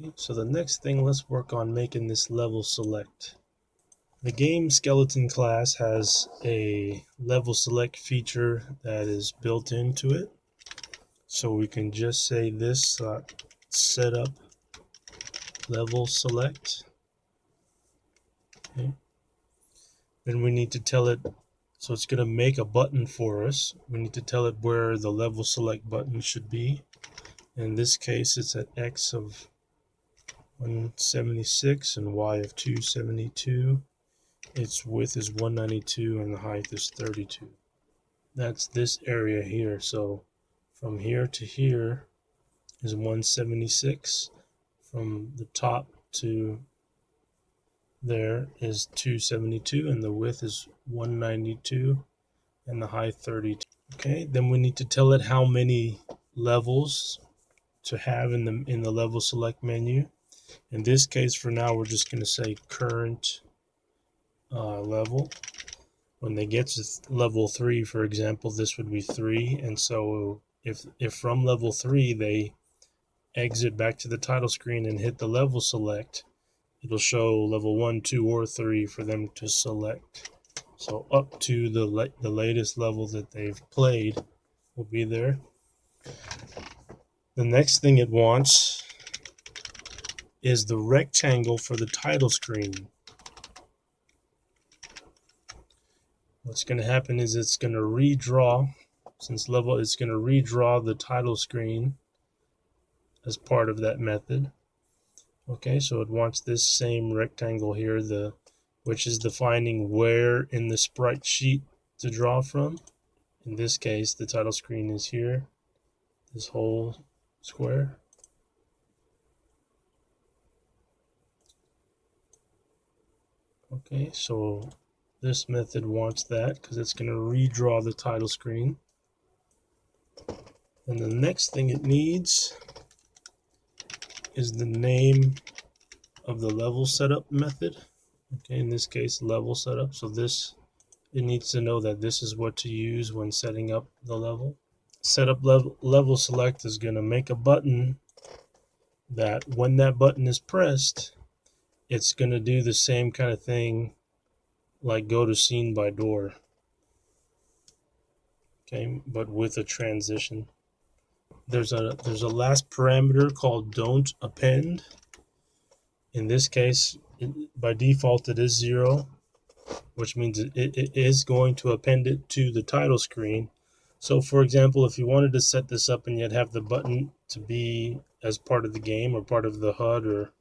Okay, so the next thing, let's work on making this level select. The game skeleton class has a level select feature that is built into it. So we can just say this setup level select. Okay. Then we need to tell it, so it's going to make a button for us. We need to tell it where the level select button should be. In this case, it's at X of 176 and Y of 272. Its width is 192 and the height is 32. That's this area here. So from here to here is 176. From the top to there is 272 and the width is 192 and the height 32. Okay, then we need to tell it how many levels to have in the level select menu. In this case, for now, we're just going to say current level. When they get to level 3, for example, this would be 3. And so if from level 3 they exit back to the title screen and hit the level select, it'll show level 1, 2, or 3 for them to select. So up to the latest level that they've played will be there. The next thing it wants is the rectangle for the title screen. What's going to happen is it's going to redraw, since level, it's going to redraw the title screen as part of that method. Okay, so it wants this same rectangle here, which is defining where in the sprite sheet to draw from. In this case, the title screen is here, this whole square. Okay, so this method wants that because it's going to redraw the title screen. And the next thing it needs is the name of the level setup method. Okay, in this case, level setup. So it needs to know that this is what to use when setting up the level. Setup level select is going to make a button that when that button is pressed, it's going to do the same kind of thing like go to scene by door. Okay, but with a transition. There's a last parameter called don't append. In this case, by default it is 0, which means it is going to append it to the title screen. So for example, if you wanted to set this up and yet have the button to be as part of the game or part of the HUD or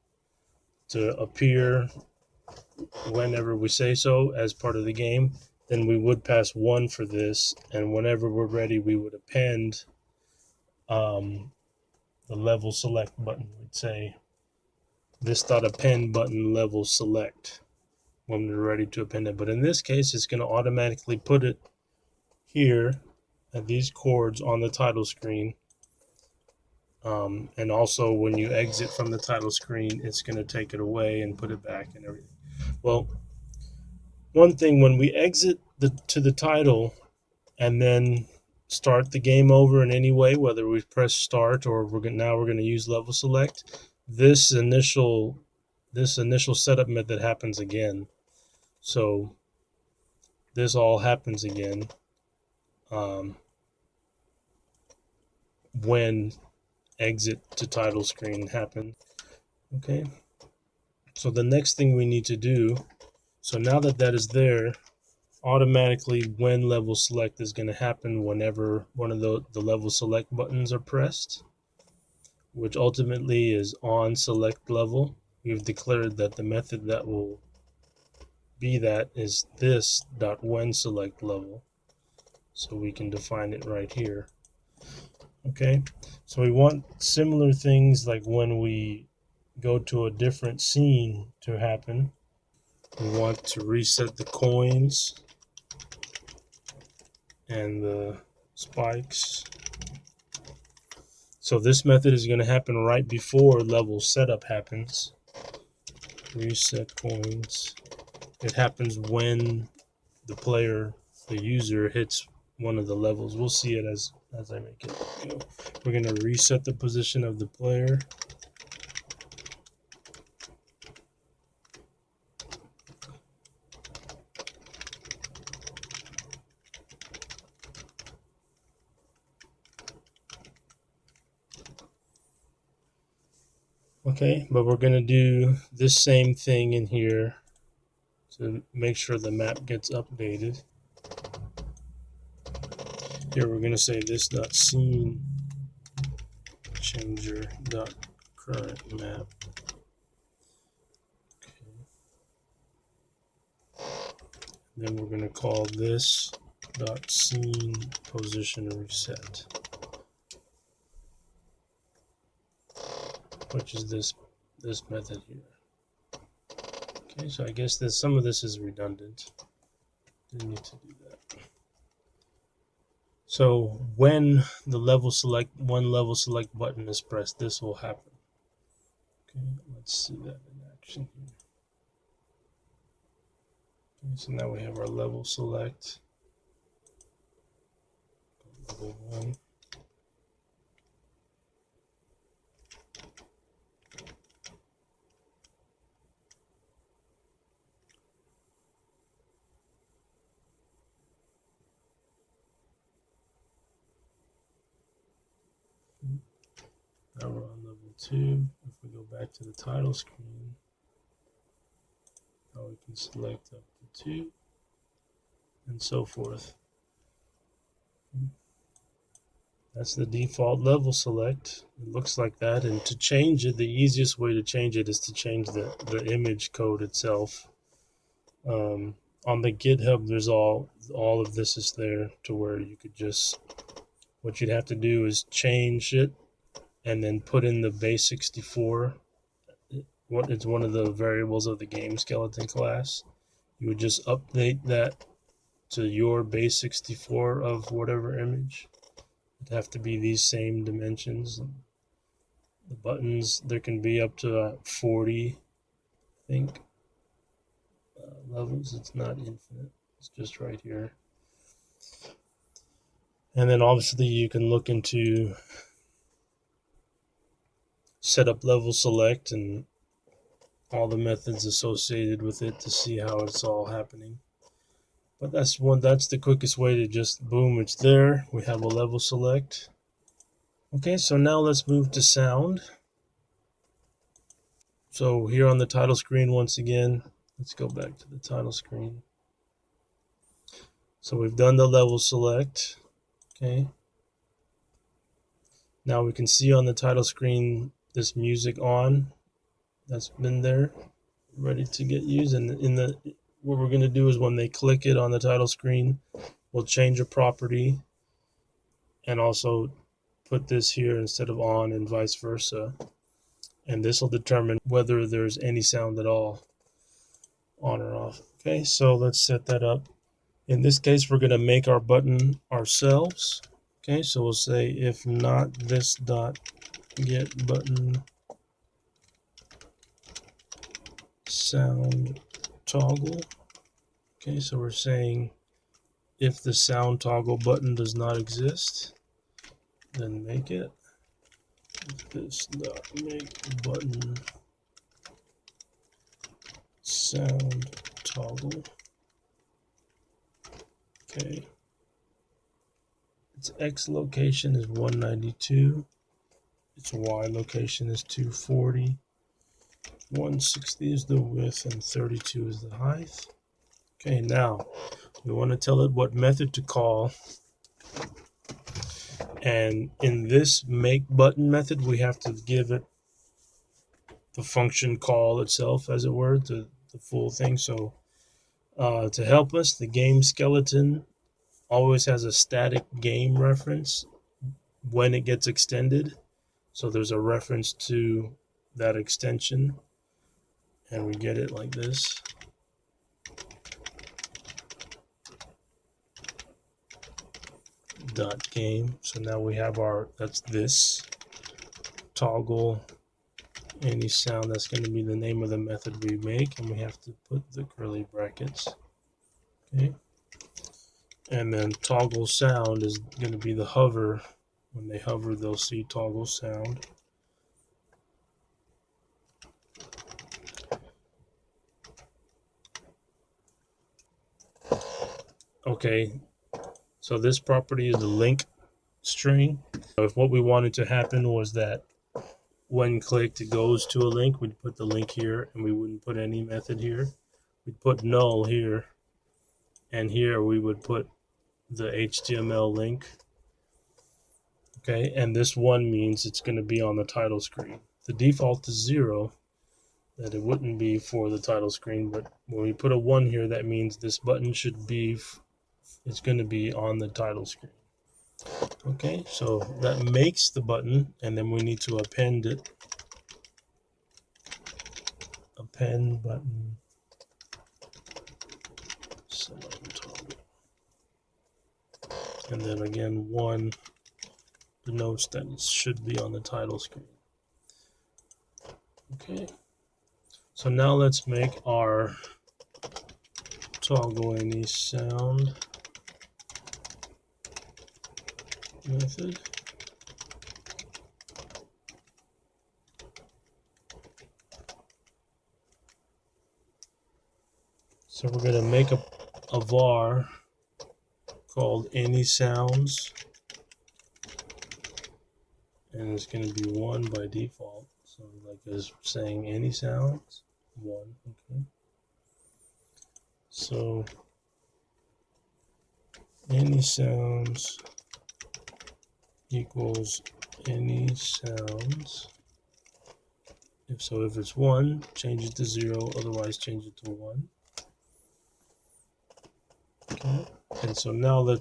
to appear whenever we say so as part of the game, then we would pass 1 for this, and whenever we're ready we would append the level select button. We'd say this.append button level select when we're ready to append it. But in this case, it's going to automatically put it here at these chords on the title screen. And also when you exit from the title screen, it's going to take it away and put it back and everything. Well, one thing, when we exit to the title and then start the game over in any way, whether we press start or we're going to use level select, this initial setup method happens again. So this all happens again when exit to title screen happens. Okay, so the next thing we need to do, so now that is there, automatically when level select is going to happen whenever one of the level select buttons are pressed, which ultimately is on select level. We've declared that the method that will be that is this.when select level, so we can define it right here. Okay, so we want similar things like when we go to a different scene to happen. We want to reset the coins and the spikes. So this method is going to happen right before level setup happens. Reset coins. It happens when the user hits one of the levels. We'll see it as I make it. We're going to reset the position of the player. Okay, but we're going to do this same thing in here to make sure the map gets updated. Here we're going to say this dot scene changer dot current map. Then we're going to call this dot scene position reset, which is this method here. Okay, so I guess some of this is redundant. Didn't need to do that. So when the one level select button is pressed, this will happen. Okay, let's see that in action here. Okay, so now we have our level select. Level 1. Now we're on level 2. If we go back to the title screen, now we can select up to 2 and so forth. That's the default level select. It looks like that. And to change it, the easiest way to change it is to change the image code itself. On the GitHub, there's all of this is there to where you could just, what you'd have to do is change it and then put in the base 64. It's one of the variables of the game skeleton class. You would just update that to your base 64 of whatever image. It'd have to be these same dimensions. The buttons, there can be up to 40, I think, levels. It's not infinite. It's just right here. And then obviously you can look into setup level select and all the methods associated with it to see how it's all happening. But that's the quickest way to just boom, it's there. We have a level select. Okay, so now let's move to sound. So here on the title screen, once again, let's go back to the title screen. So we've done the level select. Okay. Now we can see on the title screen this music on that's been there, ready to get used. And what we're going to do is when they click it on the title screen, we'll change a property and also put this here instead of on and vice versa. And this will determine whether there's any sound at all on or off. Okay, so let's set that up. In this case, we're going to make our button ourselves. Okay, so we'll say if not this dot get button sound toggle. Okay, so we're saying if the sound toggle button does not exist, then make it. This dot make button sound toggle. Okay. Its X location is 192. Its Y location is 240. 160 is the width and 32 is the height. Okay, now we want to tell it what method to call. And in this make button method, we have to give it the function call itself, as it were, the full thing. So to help us, the game skeleton always has a static game reference when it gets extended. So there's a reference to that extension, and we get it like this. Dot game. So now we have that's this toggle any sound. That's going to be the name of the method we make, and we have to put the curly brackets. Okay. And then toggle sound is going to be the hover. When they hover, they'll see toggle sound. Okay, so this property is a link string. So if what we wanted to happen was that when clicked, it goes to a link. We'd put the link here, and we wouldn't put any method here. We'd put null here, and here we would put the HTML link. Okay, and this one means it's going to be on the title screen. The default is 0, that it wouldn't be for the title screen, but when we put a 1 here, that means this button should be, it's going to be on the title screen. Okay, so that makes the button, and then we need to append it. Append button. And then again, 1 denotes that it should be on the title screen. Okay, so now let's make our toggle any sound method. So we're going to make a var called any sounds, and it's going to be 1 by default. So like it's saying any sounds, 1. Okay. So any sounds equals any sounds. If it's 1, change it to 0, otherwise change it to 1. Okay. And so now we're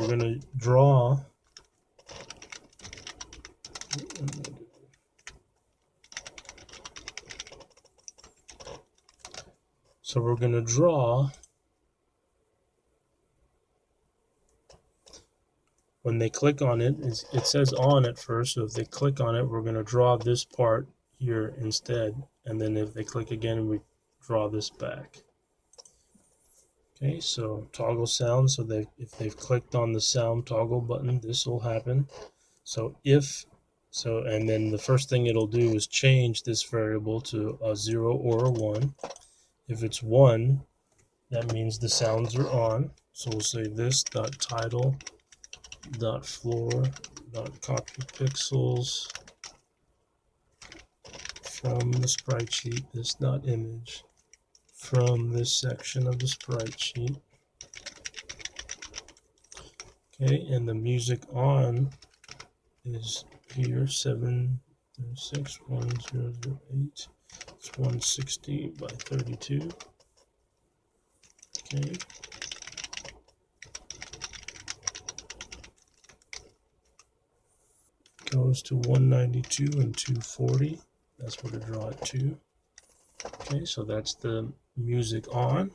going to draw. So we're going to draw when they click on it. It says on at first, so if they click on it, we're going to draw this part here instead, and then if they click again, we draw this back. Okay, so toggle sound. So if they've clicked on the sound toggle button, this will happen. And then the first thing it'll do is change this variable to a 0 or a 1. If it's 1, that means the sounds are on. So we'll say this dot title dot floor dot copy pixels from the sprite sheet, this dot image from this section of the sprite sheet. Okay, and the music on is here 7361008. It's 160 by 32. Okay. Goes to 192 and 240. That's where to draw it to. Okay, so that's the music on.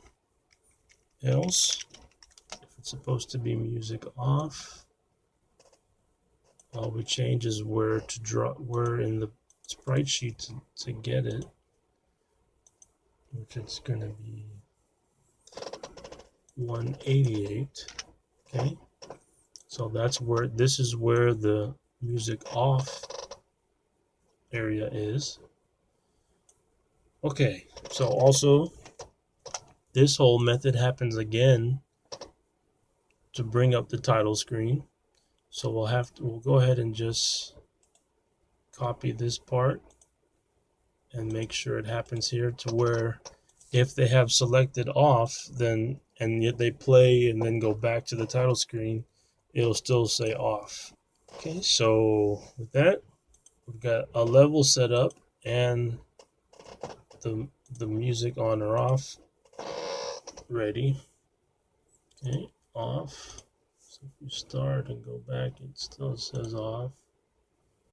Else, if it's supposed to be music off, all we change is where in the sprite sheet to get it, which it's going to be 188. Okay, so this is where the music off area is. Okay, so also this whole method happens again to bring up the title screen. So we'll go ahead and just copy this part and make sure it happens here to where if they have selected off, then and yet they play and then go back to the title screen, it'll still say off. Okay, so with that, we've got a level set up and the music on or off ready. Okay, off. So if you start and go back, it still says off.